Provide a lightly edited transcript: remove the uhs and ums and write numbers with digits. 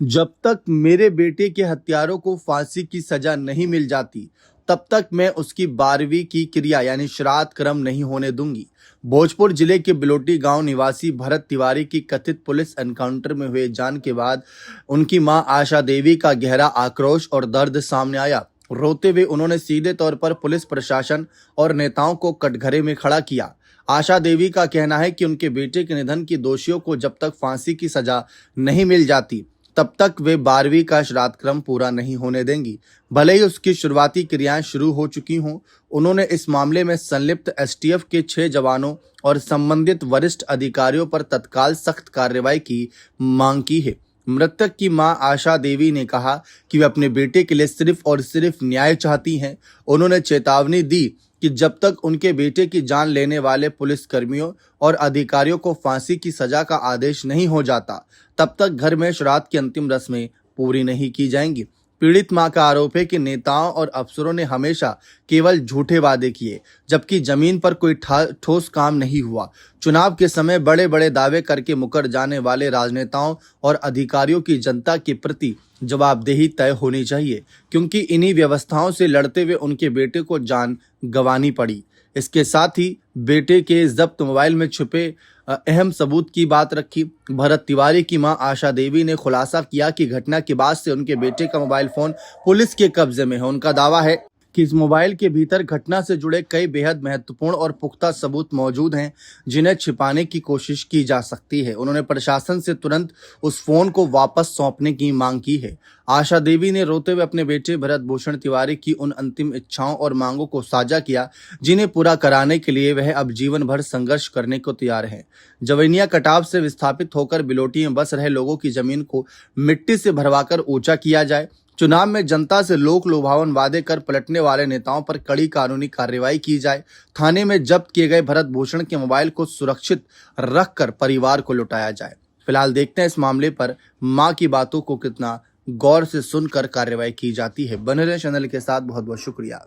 जब तक मेरे बेटे के हत्यारों को फांसी की सजा नहीं मिल जाती, तब तक मैं उसकी 12वीं की क्रिया यानी श्राद्ध कर्म नहीं होने दूंगी। भोजपुर जिले के बिलोटी गांव निवासी भरत तिवारी की कथित पुलिस एनकाउंटर में हुए जान के बाद उनकी मां आशा देवी का गहरा आक्रोश और दर्द सामने आया। रोते हुए उन्होंने सीधे तौर पर पुलिस प्रशासन और नेताओं को कटघरे में खड़ा किया। आशा देवी का कहना है कि उनके बेटे के निधन की दोषियों को जब तक फांसी की सजा नहीं मिल जाती, तब तक वे 12वीं का श्राद्ध क्रम पूरा नहीं होने देंगी, भले ही उसकी शुरुआती क्रियाएं शुरू हो चुकी हों। उन्होंने इस मामले में संलिप्त एसटीएफ के 6 जवानों और संबंधित वरिष्ठ अधिकारियों पर तत्काल सख्त कार्रवाई की मांग की है। मृतक की मां आशा देवी ने कहा कि वे अपने बेटे के लिए सिर्फ और सिर्फ न्याय चाहती हैं। उन्होंने चेतावनी दी कि जब तक उनके बेटे की जान लेने वाले पुलिसकर्मियों और अधिकारियों को फांसी की सजा का आदेश नहीं हो जाता, तब तक घर में श्राद्ध की अंतिम रस्में पूरी नहीं की जाएंगी। पीड़ित मां का आरोप है कि नेताओं और अफसरों ने हमेशा केवल झूठे वादे किए, जबकि जमीन पर कोई ठोस काम नहीं हुआ। चुनाव के समय बड़े बड़े दावे करके मुकर जाने वाले राजनेताओं और अधिकारियों की जनता के प्रति जवाबदेही तय होनी चाहिए, क्योंकि इन्हीं व्यवस्थाओं से लड़ते हुए उनके बेटे को जान गंवानी पड़ी। इसके साथ ही बेटे के जब्त मोबाइल में छुपे अहम सबूत की बात रखी। भरत तिवारी की मां आशा देवी ने खुलासा किया कि घटना के बाद से उनके बेटे का मोबाइल फोन पुलिस के कब्जे में है। उनका दावा है कि इस मोबाइल के भीतर घटना से जुड़े कई बेहद महत्वपूर्ण और पुख्ता सबूत मौजूद हैं, जिन्हें छिपाने की कोशिश की जा सकती है। उन्होंने प्रशासन से तुरंत उस फोन को वापस सौंपने की मांग की है। आशा देवी ने रोते हुए अपने बेटे भरत भूषण तिवारी की उन अंतिम इच्छाओं और मांगों को साझा किया, जिन्हें पूरा कराने के लिए वह अब जीवन भर संघर्ष करने को तैयार है। जवैनिया कटाव से विस्थापित होकर बिलोटी में बस रहे लोगों की जमीन को मिट्टी से भरवाकर ऊंचा किया जाए। चुनाव में जनता से लोक लुभावन वादे कर पलटने वाले नेताओं पर कड़ी कानूनी कार्रवाई की जाए। थाने में जब्त किए गए भरत भूषण के मोबाइल को सुरक्षित रखकर परिवार को लौटाया जाए। फिलहाल देखते हैं इस मामले पर मां की बातों को कितना गौर से सुनकर कार्रवाई की जाती है। बने रहे चैनल के साथ। बहुत बहुत शुक्रिया।